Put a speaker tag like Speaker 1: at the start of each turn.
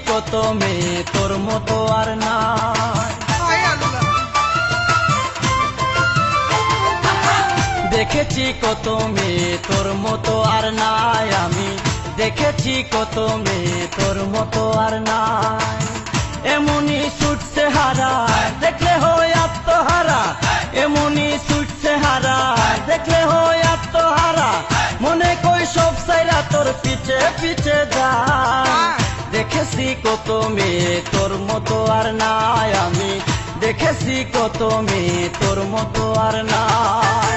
Speaker 1: কত মেয়ে তোর মতো আর নাই। দেখেছি কত মেয়ে তোর মতো আর নাই, আমি দেখেছি কত মেয়ে তোর মতো আর নাই। এমনি ছুটছে হারা দেখলে হয় আত্মহারা, এমনি ছুটছে হারা দেখলে হয় আত্মহারা, মনে কই সব সাইরা তোর পিছে পিছে যায়। দেখেছি কত মেয়ে তোর মতো আর নাই, আমি দেখেছি কত মেয়ে তোর মতো আর নাই।